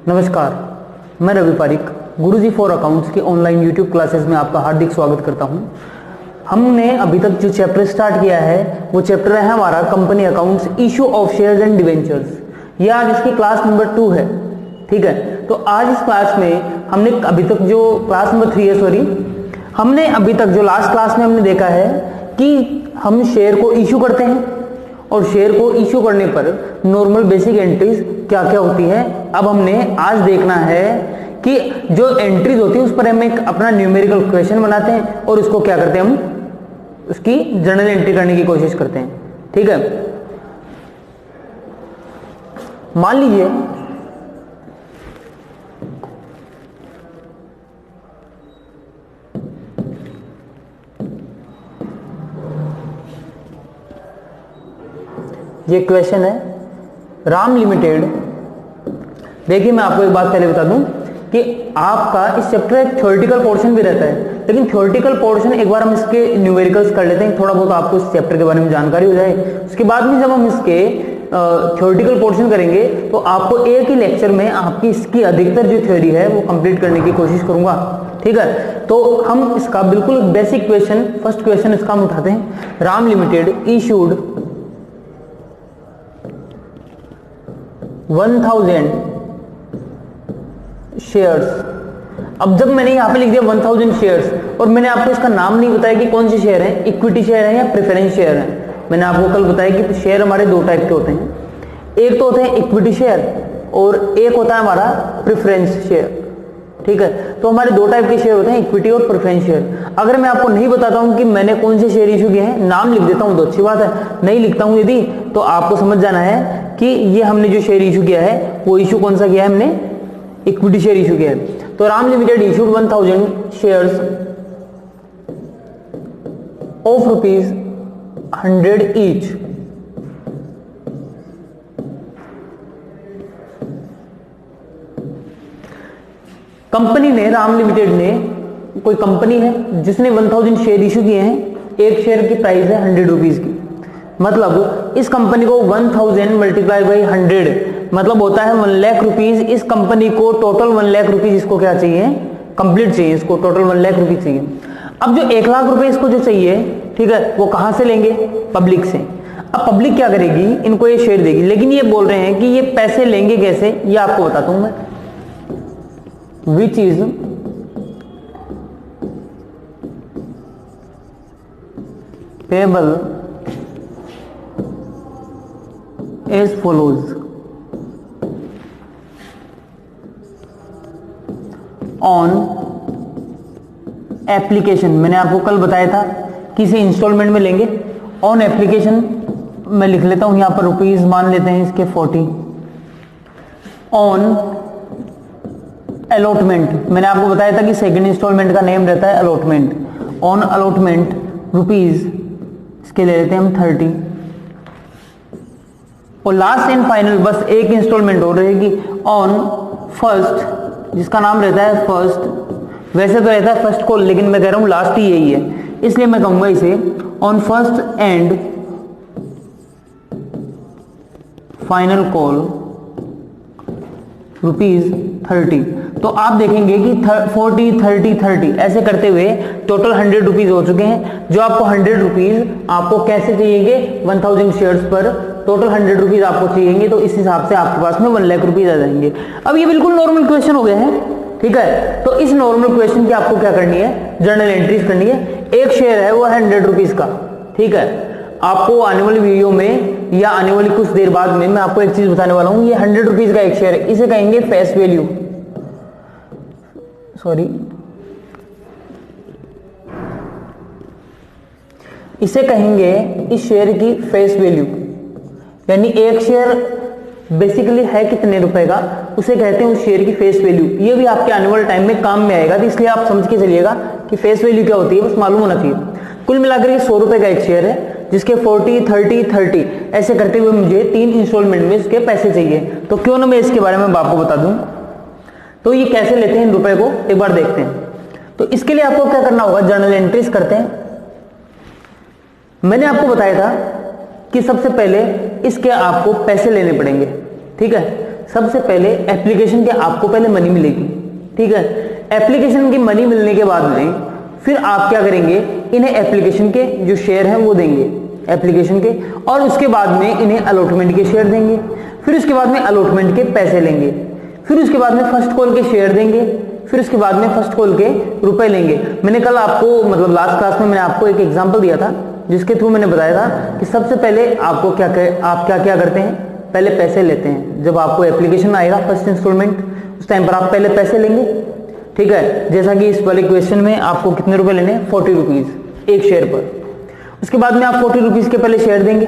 नमस्कार, मैं रवि पारिक गुरुजी for accounts की ऑनलाइन यूट्यूब क्लासेस में आपका हार्दिक स्वागत करता हूं। हमने अभी तक जो चैप्टर स्टार्ट किया है वो चैप्टर है हमारा company accounts, issue of shares and debentures. ये आज इसकी क्लास नंबर 2 है। ठीक है, तो आज इस क्लास में हमने अभी तक जो क्लास नंबर 3 है, हमने अभी तक जो लास्ट क्लास में हमने देखा है कि हम शेयर को इशू करते हैं और शेयर को इशू करने पर नॉर्मल बेसिक एंट्रीज क्या क्या होती है। अब हमने आज देखना है कि जो एंट्रीज होती है उस पर हम एक अपना न्यूमेरिकल क्वेश्चन बनाते हैं और उसको क्या करते हैं, हम उसकी जर्नल एंट्री करने की कोशिश करते हैं। ठीक है, मान लीजिए ये क्वेश्चन है राम लिमिटेड। देखिए, मैं आपको एक बात पहले बता दूं कि आपका इस चैप्टर एक थ्योरेटिकल पोर्शन भी रहता है, लेकिन थ्योरेटिकल पोर्शन एक बार हम इसके न्यूमेरिकल्स कर लेते हैं, थोड़ा बहुत आपको इस चैप्टर के बारे में जानकारी हो जाए। उसके बाद में जब हम इसके थ्योरेटिकल पोर्शन करेंगे तो आपको एक ही लेक्चर में आपकी इसकी अधिकतर जो थ्योरी है वो कंप्लीट करने की कोशिश करूंगा। ठीक है, तो हम इसका बिल्कुल बेसिक क्वेश्चन, फर्स्ट क्वेश्चन इसका हम उठाते हैं। Ram limited issued 1000 shares. अब जब मैंने यहां पे लिख दिया 1000 शेयर्स और मैंने आपको इसका नाम नहीं बताया कि कौन से शेयर है, इक्विटी शेयर है या प्रेफरेंस शेयर है। मैंने आपको कल बताया कि शेयर हमारे दो टाइप के होते हैं, एक तो होते हैं इक्विटी शेयर और एक होता है हमारा प्रेफरेंस शेयर। ठीक है, तो हमारे दो टाइप के शेयर होते हैं, इक्विटी और प्रेफरेंस शेयर। अगर मैं आपको नहीं बताता हूं कि मैंने कौन से शेयर इशू किए हैं, नाम लिख देता हूं तो अच्छी बात है, नहीं लिखता हूं यदि, तो आपको समझ जाना है कि ये हमने जो शेयर इशू किया है वो इशू कौन सा किया है, हमने इक्विटी शेयर इशू किया है। तो Ram limited issued 1000 shares of ₹100 each. Company ने, राम लिमिटेड ने, कोई कंपनी है जिसने 1000 शेयर इशू किए हैं। एक शेयर की प्राइस है 100 रुपीज की, मतलब इस कंपनी को 1000 मल्टीप्लाई बाई 100 मतलब होता है 1 लाख रुपीज। इस कंपनी को टोटल 1 लाख रुपीज इसको क्या चाहिए, कंप्लीट चाहिए, इसको टोटल 1 लाख रुपीज चाहिए। अब जो 1 लाख रुपए इसको जो चाहिए, ठीक है, वो कहां से लेंगे, पब्लिक से। अब पब्लिक क्या करेगी, इनको ये शेयर देगी, लेकिन ये बोल रहे हैं कि ये पैसे लेंगे कैसे, ये आपको बताता हूं मैं। Which is payable as follows on application. मैंने आपको कल बताया था कि इसे इंस्टॉलमेंट में लेंगे। ऑन एप्लीकेशन मैं लिख लेता हूं यहां पर रुपीज मान लेते हैं इसके 40। ऑन अलॉटमेंट, मैंने आपको बताया था कि सेकंड इंस्टॉलमेंट का नेम रहता है अलॉटमेंट। ऑन अलॉटमेंट रुपीज इसके ले लेते हैं हम 30। और लास्ट एंड फाइनल बस एक इंस्टॉलमेंट और रहेगी ऑन फर्स्ट, जिसका नाम रहता है फर्स्ट। वैसे तो रहता है फर्स्ट कॉल, लेकिन मैं कह रहा हूं लास्ट ही यही है, इसलिए मैं कहूंगा इसे on first and final call ₹30। तो आप देखेंगे कि 40 30 30 ऐसे करते हुए टोटल 100 रुपीज हो चुके हैं। जो आपको 100 रुपीज आपको कैसे चाहिएंगे, 1000 शेयर्स पर टोटल 100 रुपीज आपको चाहिएंगे, तो इस हिसाब से आपके पास में 1 लाख रुपीज आ जाएंगे। अब ये बिल्कुल नॉर्मल क्वेश्चन हो गया है। ठीक है, तो इस नॉर्मल क्वेश्चन की आपको क्या करनी है, जर्नल एंट्रीज करनी है। एक शेयर है वो 100 रुपीज का। ठीक है, आपको आने वाली वीडियो में या आने वाली कुछ देर बाद में मैं आपको एक चीज बताने वाला हूं। ये 100 रुपीज का एक शेयर है, इसे कहेंगे फेस वैल्यू। सॉरी, इसे कहेंगे इस शेयर की फेस वैल्यू, यानी एक शेयर बेसिकली है कितने रुपए का, उसे कहते हैं उस शेयर की फेस वैल्यू। ये भी आपके आने वाले टाइम में काम में आएगा, तो इसलिए आप समझ के चलिएगा कि फेस वैल्यू क्या होती है, बस मालूम होना चाहिए। कुल मिलाकर ये 100 रुपए का एक शेयर है, जिसके 40 30 30 ऐसे करते हुए मुझे 3 इंस्टॉलमेंट में इसके पैसे चाहिए। तो क्यों ना मैं इसके बारे में आपको बता दूं। तो ये कैसे लेते हैं इन रुपए को, एक बार देखते हैं। तो इसके लिए आपको क्या करना होगा, जर्नल एंट्रीज करते हैं। मैंने आपको बताया था कि सबसे पहले इसके आपको पैसे लेने पड़ेंगे। ठीक है, सबसे पहले एप्लीकेशन के आपको पहले मनी मिलेगी, ठीक है। एप्लीकेशन की मनी मिलने के बाद में फिर आप क्या करेंगे, इन्हें एप्लीकेशन के जो शेयर हैं वो देंगे एप्लीकेशन के, और उसके बाद में इन्हें अलॉटमेंट के शेयर देंगे, फिर उसके बाद में अलॉटमेंट के पैसे लेंगे, फिर उसके बाद में फर्स्ट कॉल के शेयर देंगे, फिर उसके बाद में फर्स्ट कॉल के रुपए लेंगे। मैंने कल आपको मतलब लास्ट क्लास में मैंने आपको एक एग्जांपल दिया था जिसके थ्रू मैंने बताया था कि सबसे पहले आपको आप क्या करते हैं, पहले पैसे लेते हैं। जब आपको एप्लीकेशन आएगा फर्स्ट इंस्टॉलमेंट, उस टाइम पर आप पहले पैसे लेंगे, ठीक है। जैसा कि इस वाले क्वेश्चन में आपको कितने रुपए लेने हैं, 40 रुपीज एक शेयर पर। उसके बाद में आप 40 रुपीज के पहले शेयर देंगे।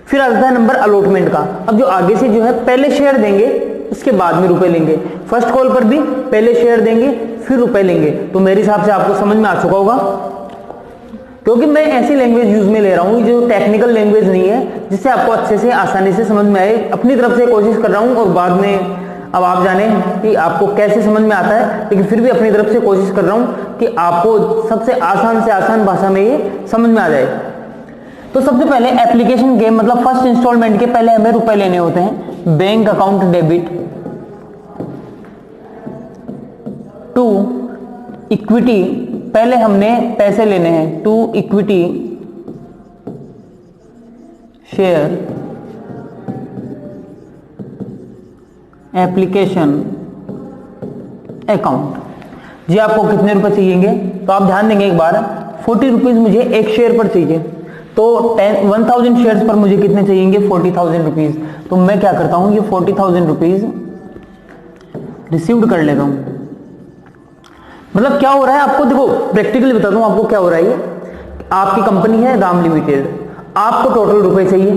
फिर आता है नंबर अलॉटमेंट का। अब जो आगे से जो है पहले शेयर देंगे उसके बाद में रुपए लेंगे, फर्स्ट कॉल पर भी पहले शेयर देंगे फिर रुपए लेंगे। तो मेरे हिसाब से आपको समझ में आ चुका होगा, क्योंकि मैं ऐसी लैंग्वेज यूज में ले रहा हूं जो टेक्निकल लैंग्वेज नहीं है, जिससे आपको अच्छे से आसानी से समझ में आए। अपनी तरफ से कोशिश कर रहा हूं और बाद में अब आप जाने कि आपको कैसे समझ में आता है, लेकिन फिर भी अपनी तरफ से कोशिश कर रहा हूं कि आपको सबसे आसान से आसान भाषा में ये समझ में आ जाए। तो सबसे पहले एप्लीकेशन के मतलब फर्स्ट इंस्टॉलमेंट के पहले हमें रुपए लेने होते हैं। Bank account debit to equity, पहले हमने पैसे लेने हैं to equity share application account. जी आपको कितने रुपए चाहिए, तो आप ध्यान देंगे एक बार, 40 रुपीज मुझे एक शेयर पर चाहिए, तो 1000 शेयर्स पर मुझे कितने चाहिए, 40,000 रुपीज। तो मैं क्या करता हूं, ये 40,000 रुपीज रिसीव्ड कर लेता हूं। मतलब क्या हो रहा है आपको, देखो प्रैक्टिकली बताता हूं आपको क्या हो रहा है। ये आपकी कंपनी है राम लिमिटेड, आपको टोटल रुपए चाहिए,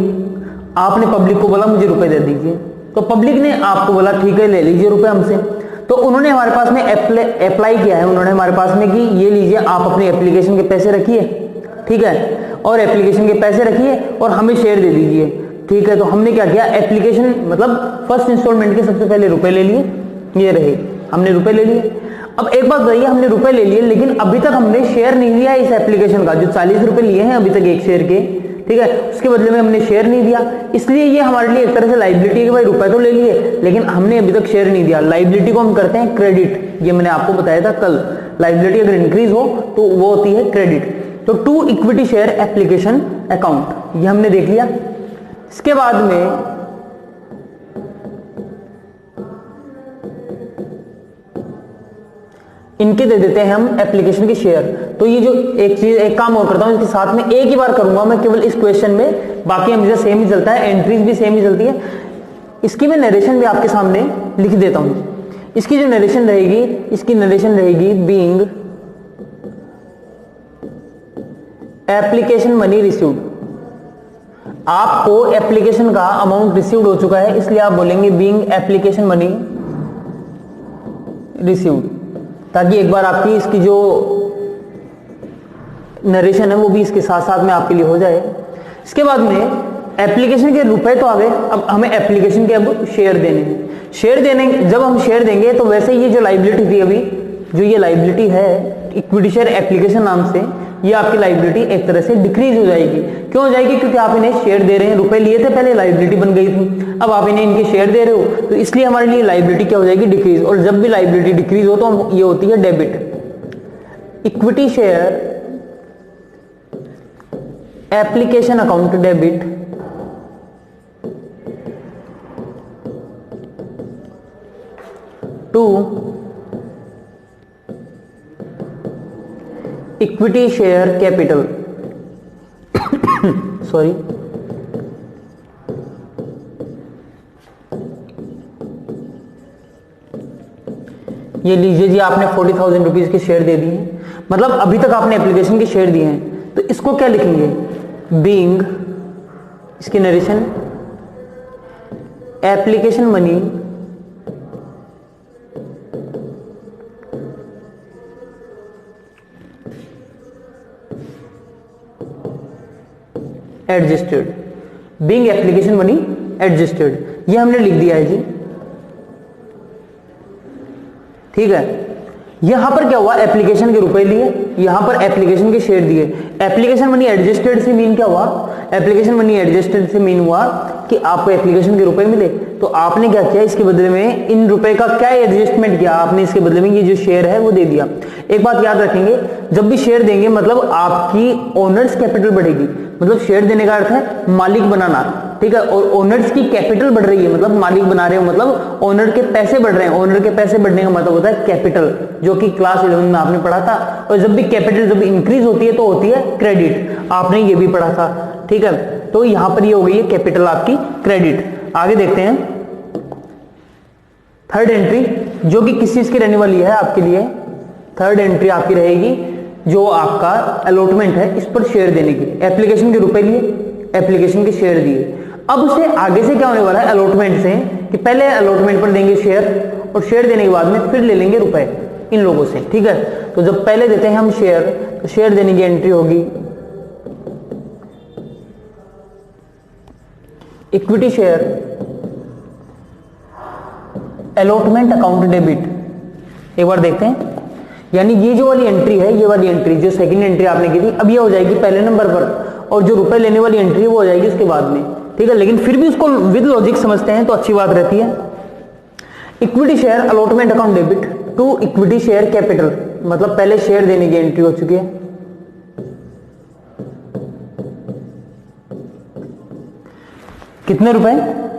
आपने पब्लिक को बोला मुझे रुपए दे दीजिए, तो पब्लिक ने आपको बोला ठीक है ले लीजिए रुपए हमसे। तो उन्होंने हमारे पास में अप्लाई किया है, उन्होंने हमारे पास में कि ये लीजिए आप अपनी एप्लीकेशन के पैसे रखिए, ठीक है, और एप्लीकेशन के पैसे रखिए और हमें शेयर दे दीजिए, ठीक है। तो हमने क्या किया, एप्लीकेशन मतलब फर्स्ट इंस्टॉलमेंट के सबसे पहले रुपए ले लिए, ये रहे हमने रुपए ले लिए। अब एक बात बताइए, हमने रुपए ले लिए लेकिन अभी तक हमने शेयर नहीं लिया इस एप्लीकेशन का। जो 40 रुपए लिए हैं अभी तक एक शेयर के, ठीक है, उसके बदले में हमने शेयर नहीं दिया, इसलिए ये हमारे लिए एक तरह से लाइबिलिटी है कि भाई रुपए तो ले लिए लेकिन हमने अभी तक शेयर नहीं दिया। लाइबिलिटी को हम करते हैं क्रेडिट, ये मैंने आपको बताया था कल। लाइबिलिटी अगर इंक्रीज हो तो वो होती है क्रेडिट। तो to equity share application account ये हमने देख लिया। इसके बाद में इनके दे देते हैं हम एप्लीकेशन के शेयर। तो ये जो एक काम और करता हूं, इसके साथ में एक ही बार करूंगा मैं केवल इस क्वेश्चन में, बाकी हमेशा सेम ही चलता है, एंट्रीज भी सेम ही चलती है। इसकी मैं नरेशन भी आपके सामने लिख देता हूं। इसकी जो नरेशन रहेगी, इसकी नरेशन रहेगी बीइंग एप्लीकेशन मनी रिसीव्ड। आपको एप्लीकेशन का अमाउंट रिसीव्ड हो चुका है, इसलिए आप बोलेंगे बीइंग एप्लीकेशन मनी रिसीव्ड, ताकि एक बार आपकी इसकी जो नरेशन है वो भी इसके साथ साथ में आपके लिए हो जाए। इसके बाद में एप्लीकेशन के रुपए तो आ गए, अब हमें एप्लीकेशन के अब शेयर देने हैं। शेयर देने जब हम शेयर देंगे तो वैसे ये जो लाइबिलिटी थी अभी, जो ये लाइबिलिटी है इक्विटी शेयर एप्लीकेशन नाम से, ये आपकी लाइबिलिटी एक तरह से डिक्रीज हो जाएगी। क्यों हो जाएगी, क्योंकि आप इन्हें शेयर दे रहे हैं, रुपए लिए थे पहले, लाइबिलिटी बन गई थी, अब आप इन्हें इनके शेयर दे रहे हो, तो इसलिए हमारे लिए लाइबिलिटी क्या हो जाएगी, डिक्रीज। और जब भी लाइबिलिटी डिक्रीज हो तो ये होती है debit. Equity share application account debit to equity share capital sorry ये लीजिए जी, आपने 40,000 रुपीज के शेयर दे दिए, मतलब अभी तक आपने एप्लीकेशन के शेयर दिए हैं, तो इसको क्या लिखेंगे, बीइंग, इसकी narration application money adjusted, being application money adjusted, ये हमने लिख दिया है जी, ठीक है। यहां पर क्या हुआ, एप्लीकेशन के रुपए लिए, यहां पर एप्लीकेशन के शेयर दिए। एप्लीकेशन मनी एडजस्टेड से मीन क्या हुआ, एप्लीकेशन मनी एडजस्टेड से मीन हुआ कि आपको एप्लीकेशन के रुपए मिले, तो आपने क्या किया, इसके बदले में इन रुपए का क्या एडजस्टमेंट किया, आपने इसके बदले में ये जो शेयर है वो दे दिया। एक बात याद रखेंगे, जब भी शेयर देंगे मतलब आपकी ओनर्स कैपिटल बढ़ेगी, मतलब शेयर देने का अर्थ है मालिक बनाना, ठीक है, और ओनर्स की कैपिटल बढ़ रही है, मतलब मालिक बना रहे हो, मतलब ओनर के पैसे बढ़ रहे हैं। ओनर के पैसे बढ़ने का मतलब होता है कैपिटल, जो कि क्लास 11 में आपने पढ़ा था। और जब भी कैपिटल जब भी इंक्रीज होती है तो होती है क्रेडिट, आपने ये भी पढ़ा था, ठीक है। तो यहां पर ये हो गई है कैपिटल आपकी क्रेडिट। आगे देखते हैं थर्ड एंट्री, जो कि किस चीज की रहने वाली है आपके लिए। थर्ड एंट्री आपकी रहेगी जो आपका अलॉटमेंट है, इस पर शेयर देने की। एप्लीकेशन के रुपए लिए, एप्लीकेशन के शेयर दिए। अब उससे आगे से क्या होने वाला है अलॉटमेंट से, कि पहले अलॉटमेंट पर देंगे शेयर, और शेयर देने के बाद में फिर ले लेंगे रुपए इन लोगों से, ठीक है। तो जब पहले देते हैं हम शेयर, तो शेयर देने की एंट्री होगी equity share allotment account debit. एक बार देखते हैं, यानी ये जो वाली एंट्री है, ये वाली एंट्री जो सेकंड एंट्री आपने की थी, अब ये हो जाएगी पहले नंबर पर, और जो रुपए लेने वाली एंट्री वो हो जाएगी उसके बाद में, ठीक है। लेकिन फिर भी उसको विद लॉजिक समझते हैं तो अच्छी बात रहती है। Equity share allotment account debit to equity share capital, मतलब पहले शेयर देने की एंट्री हो चुकी है। कितने रुपए,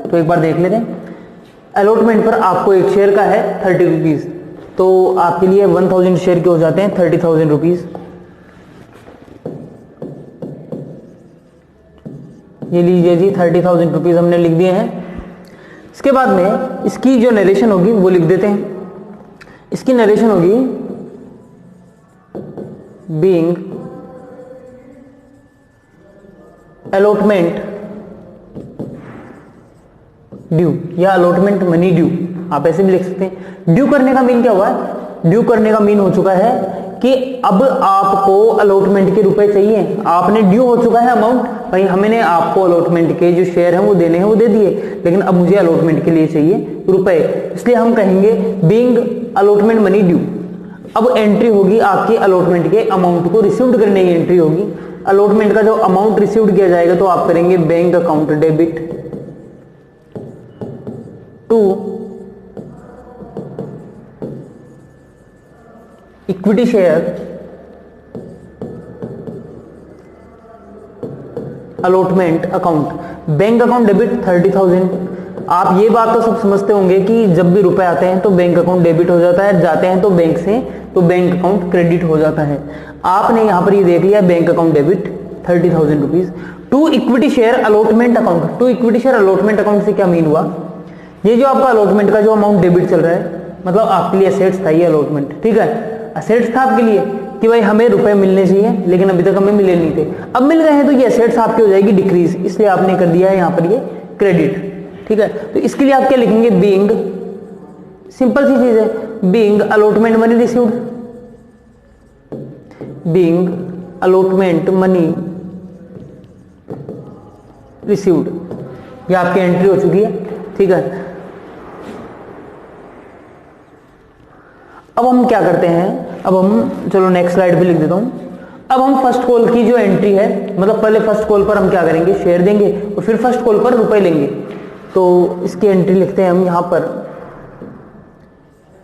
तो एक बार देख लेते हैं। अलॉटमेंट पर आपको एक शेयर का है 30 रुपीज, तो आपके लिए 1000 शेयर के हो जाते हैं 30,000 रुपीज। ये लीजिए जी 30,000 रुपीज हमने लिख दिए हैं। इसके बाद में इसकी जो नरेशन होगी वो लिख देते हैं। इसकी नरेशन होगी बीइंग अलॉटमेंट ड्यू या अलॉटमेंट मनी ड्यू, आप ऐसे भी लिख सकते हैं। ड्यू करने का मीन क्या हुआ है, ड्यू करने का मीन हो चुका है कि अब आपको अलॉटमेंट के रुपए चाहिए, आपने ड्यू हो चुका है अमाउंट, भाई हमने आपको अलॉटमेंट के जो शेयर हैं वो देने हैं वो दे दिए, लेकिन अब मुझे अलॉटमेंट के लिए चाहिए रुपए, इसलिए हम कहेंगे बीइंग अलॉटमेंट मनी ड्यू। अब एंट्री होगी आपकी अलॉटमेंट के अमाउंट को रिसीव्ड करने की एंट्री होगी। अलॉटमेंट का जो अमाउंट रिसीव्ड किया जाएगा तो आप करेंगे bank account debit to equity share allotment account. Bank account debit 30,000। आप ये बात तो सब समझते होंगे कि जब भी रुपए आते हैं तो बैंक अकाउंट डेबिट हो जाता है, जाते हैं तो बैंक से तो बैंक अकाउंट क्रेडिट हो जाता है। आपने यहां पर ये देख लिया bank account debit 30,000 rupees to equity share allotment account. To equity share allotment account से क्या मीन हुआ, ये जो आपका अलॉटमेंट का जो अमाउंट डेबिट चल रहा है, मतलब आपके लिए असेट्स था ये अलॉटमेंट, ठीक है, असेट्स था आपके लिए कि भाई हमें रुपए मिलने चाहिए लेकिन अभी तक हमें मिले नहीं थे, अब मिल गए हैं तो ये असेट्स आपकी हो जाएगी डिक्रीज, इसलिए आपने कर दिया है यहाँ पर ये क्रेडिट, ठीक है। तो इसके लिए आप क्या लिखेंगे, बीइंग, सिंपल सी चीज है, being allotment money received, being allotment money received, ये आपकी एंट्री हो चुकी है, ठीक है। अब हम क्या करते हैं, अब हम चलो नेक्स्ट स्लाइड पे लिख देता हूं। अब हम फर्स्ट कॉल की जो एंट्री है, मतलब पहले फर्स्ट कॉल पर हम क्या करेंगे, शेयर देंगे और फिर फर्स्ट कॉल पर रुपए लेंगे। तो इसकी एंट्री लिखते हैं हम यहां पर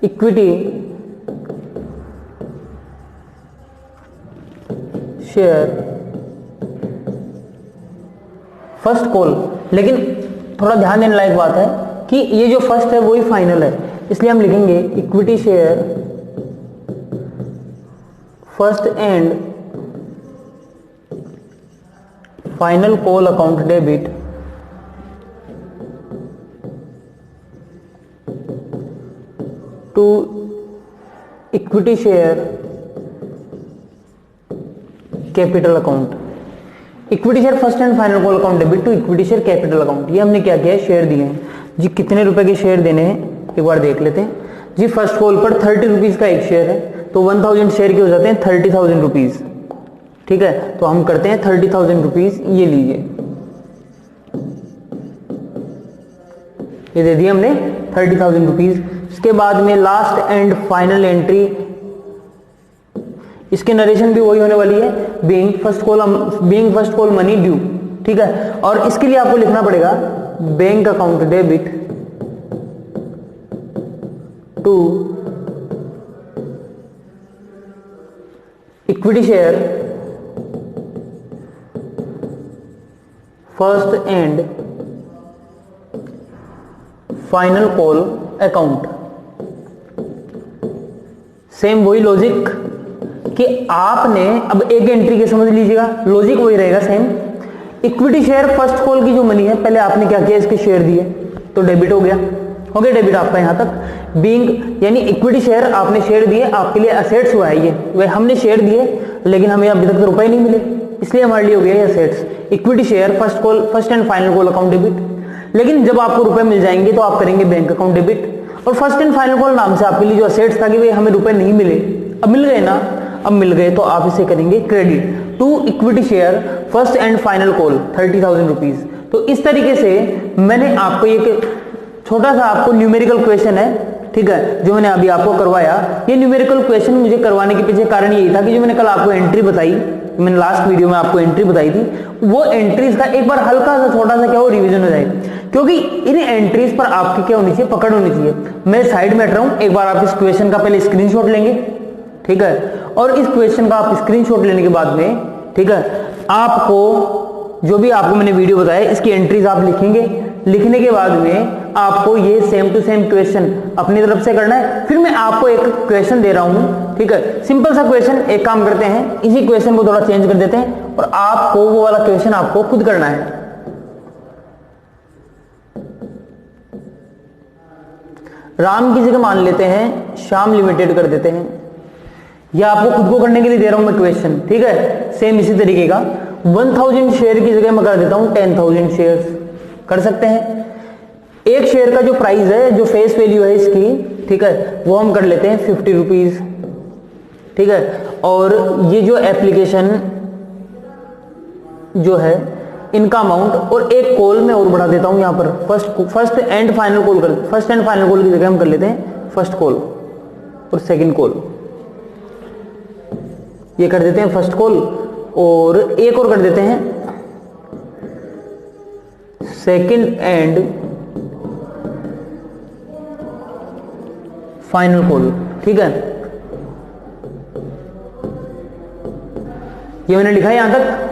इक्विटी शेयर फर्स्ट कॉल। लेकिन थोड़ा ध्यान देने लायक बात है कि ये जो फर्स्ट है वही फाइनल है, इसलिए हम लिखेंगे equity share first and final call account debit to equity share capital account. Equity share first and final call account debit to equity share capital account. ये हमने क्या किया है, शेयर दिए हैं जी। कितने रुपए के शेयर देने हैं एक बार देख लेते हैं जी। फर्स्ट कॉल पर 30 रुपीज का एक शेयर है, तो 1000 शेयर के हो जाते हैं 30,000 रुपीज, ठीक है। तो हम करते हैं 30,000 रुपीज, ये लीजिए, ये दे दिए हमने 30,000 रुपीज। इसके बाद में लास्ट एंड फाइनल एंट्री, इसके नरेशन भी वही होने वाली है, being first call money due, ठीक है। और इसके लिए आपको लिखना पड़ेगा bank account debit to equity share first and final call account. Same वही लॉजिक कि आपने अब एक एंट्री के समझ लीजिएगा, लॉजिक वही रहेगा same. Equity share first call की जो मनी है, पहले आपने क्या किया, इसके शेयर दिए तो डेबिट हो गया डेबिट आपका यहां तक बीइंग, यानी इक्विटी शेयर आपने शेयर दिए, आपके लिए असेट्स हुआ है ये, वे हमने शेयर दिए लेकिन हमें अभी तक रुपए नहीं मिले, इसलिए हमारे लिए हो गया ये assets. Equity share first and final call account debit. लेकिन जब आपको रुपए मिल जाएंगे तो आप करेंगे बैंक अकाउंट डेबिट। और फर्स्ट एंड फाइनल कॉल नाम से आपके लिए जो असेट्स था कि भाई हमें रुपए नहीं मिले, अब मिल गए ना, अब मिल गए तो आप इसे करेंगे credit to equity share first and final call 30,000 rupees. तो इस तरीके से मैंने आपको एक छोटा सा आपको न्यूमेरिकल क्वेश्चन है, ठीक है, जो मैंने अभी आपको करवाया। ये न्यूमेरिकल क्वेश्चन मुझे करवाने के पीछे कारण यही था कि जो मैंने कल आपको एंट्री बताई, मैंने लास्ट वीडियो में आपको एंट्री बताई थी, वो एंट्रीज का एक बार हल्का सा छोटा सा क्या हो रिवीजन हो जाए, क्योंकि इन एंट्रीज पर आपकी क्या होनी चाहिए, पकड़ होनी चाहिए। मैं साइड में हट रहा हूं, एक बार आप इस क्वेश्चन का पहले स्क्रीनशॉट लेंगे, ठीक है, और इस क्वेश्चन का आप स्क्रीनशॉट लेने के बाद में, ठीक है, आपको जो भी आपको मैंने वीडियो बताया इसकी एंट्रीज आप लिखेंगे। लिखने के बाद में आपको ये सेम टू सेम क्वेश्चन अपनी तरफ से करना है। फिर मैं आपको एक क्वेश्चन दे रहा हूं, ठीक है, सिंपल सा क्वेश्चन। एक काम करते हैं, इसी क्वेश्चन को थोड़ा चेंज कर देते हैं और आपको वो वाला क्वेश्चन आपको खुद करना है। राम की जगह मान लेते हैं श्याम लिमिटेड कर देते हैं। यह आपको खुद को करने के लिए दे रहा हूं मैं क्वेश्चन, ठीक है। सेम इसी तरीके का 1000 शेयर की जगह मैं कर देता हूं 10,000 शेयर, कर सकते हैं। एक शेयर का जो प्राइस है, जो फेस वैल्यू है इसकी, ठीक है, वो हम कर लेते हैं 50 रुपीज, ठीक है। और ये जो एप्लीकेशन जो है इनका अमाउंट, और एक कॉल में और बढ़ा देता हूं यहां पर, फर्स्ट एंड फाइनल कॉल की जगह हम कर लेते हैं फर्स्ट कॉल और सेकंड कॉल, ये कर देते हैं फर्स्ट कॉल, और एक और कर देते हैं सेकंड एंड फाइनल कॉल, ठीक है। ये मैंने लिखा है यहां तक।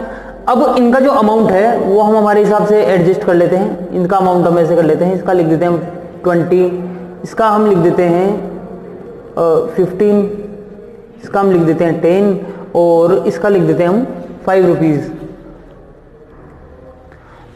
अब इनका जो अमाउंट है वो हम हमारे हिसाब से एडजस्ट कर लेते हैं। इनका अमाउंट हम ऐसे कर लेते हैं, इसका लिख देते हैं हम 20, इसका हम लिख देते हैं 15, इसका हम लिख देते हैं 10, और इसका लिख देते हैं हम 5 रुपीज।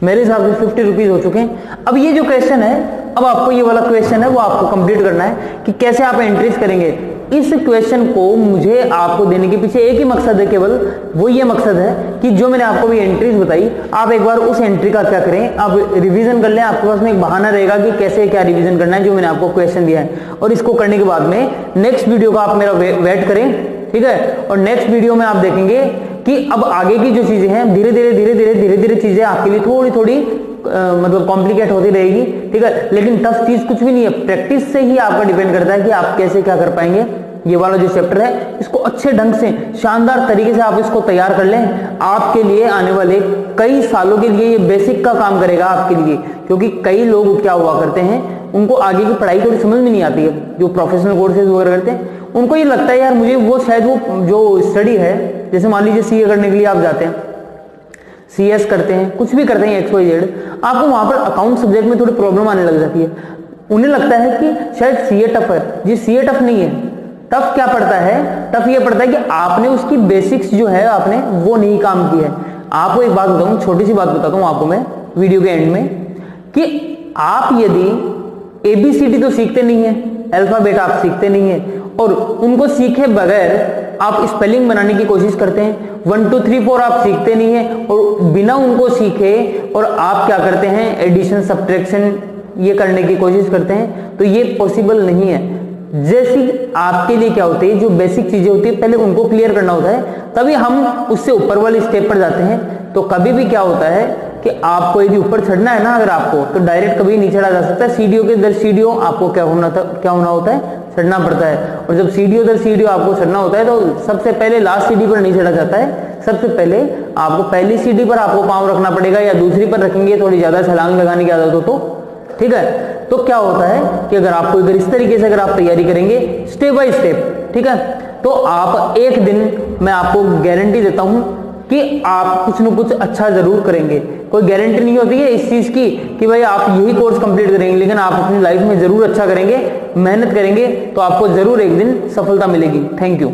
मेरे हिसाब से 50 रुपीज हो चुके हैं। अब ये जो क्वेश्चन है, अब आपको ये वाला क्वेश्चन है वो आपको कंप्लीट करना है कि कैसे आप एंट्रीज करेंगे। इस क्वेश्चन को मुझे आपको देने के पीछे एक ही मकसद है, केवल वो ये मकसद है कि जो मैंने आपको भी एंट्रीज बताई, आप एक बार उस एंट्री का क्या करें, आप रिवीजन कर लें। आपके पास में एक बहाना रहेगा कि कैसे क्या रिवीजन करना है जो मैंने आपको क्वेश्चन दिया है। और इसको करने के बाद में नेक्स्ट वीडियो का आप मेरा वेट करें, ठीक है। और नेक्स्ट वीडियो में आप देखेंगे कि अब आगे की जो चीजें हैं धीरे धीरे चीजें आपके लिए थोड़ी मतलब कॉम्प्लिकेट होती रहेगी, ठीक है। लेकिन टफ चीज कुछ भी नहीं है, प्रैक्टिस से ही आपका डिपेंड करता है कि आप कैसे क्या कर पाएंगे। ये वाला जो चैप्टर है इसको अच्छे ढंग से शानदार तरीके से आप इसको तैयार कर लें। आपके लिए आने वाले कई सालों के लिए ये बेसिक का काम करेगा आपके लिए, क्योंकि कई लोग क्या हुआ करते हैं, उनको आगे की पढ़ाई थोड़ी समझ में नहीं आती है, जो प्रोफेशनल कोर्सेज वगैरह करते हैं उनको ये लगता है यार मुझे वो शायद वो जो स्टडी है, जैसे मान लीजिए सीए करने के लिए आप जाते हैं, सीएस करते हैं, कुछ भी करते हैं XYZ, आपको वहां पर अकाउंट सब्जेक्ट में थोड़ी प्रॉब्लम आने लग जाती है। उन्हें लगता है कि शायद सीए टफ है। जी सीए टफ नहीं है। टफ क्या पड़ता है, टफ ये पड़ता है कि आपने उसकी बेसिक्स जो है आपने वो नहीं काम की है। आपको एक बात बताऊं, छोटी सी बात बताता हूं आपको मैं वीडियो के एंड में, कि आप यदि ABCD तो सीखते नहीं है, अल्फाबेट आप सीखते नहीं है, और उनको सीखे बगैर आप स्पेलिंग बनाने की कोशिश करते हैं, 1 2 3 4 आप सीखते नहीं है, और बिना उनको सीखे और आप क्या करते हैं, एडिशन सब्ट्रैक्शन ये करने की कोशिश करते हैं, तो ये पॉसिबल नहीं है। जैसी आपके लिए क्या होती है, जो बेसिक चीजें होती है पहले उनको क्लियर करना होता है, तभी हम उससे ऊपर वाले स्टेप पर जाते हैं। तो कभी भी क्या होता है कि आपको यदि ऊपर चढ़ना है ना अगर आपको, तो डायरेक्ट कभी नहीं चढ़ा जा सकता। सीढ़ियों के दर सीढ़ियों आपको क्या होना होता है, चढ़ना पड़ता है। और जब सीढ़ियों दर सीढ़ियों आपको चढ़ना होता है तो सबसे पहले लास्ट सीढ़ी पर नहीं चढ़ा जाता है, सबसे पहले आपको पहली सीढ़ी पर आपको पांव रखना पड़ेगा, या दूसरी पर रखेंगे, थोड़ी ज्यादा छलांग लगाने की आदत हो तो ठीक है। तो क्या होता है कि अगर इस तरीके से अगर आप तैयारी करेंगे स्टेप बाय स्टेप, ठीक है, तो आप एक दिन मैं आपको गारंटी देता हूं कि आप कुछ न कुछ अच्छा जरूर करेंगे। कोई गारंटी नहीं होती है इस चीज की कि भाई आप यही कोर्स कंप्लीट करेंगे, लेकिन आप अपनी लाइफ में जरूर अच्छा करेंगे, मेहनत करेंगे तो आपको जरूर एक दिन सफलता मिलेगी। Thank you.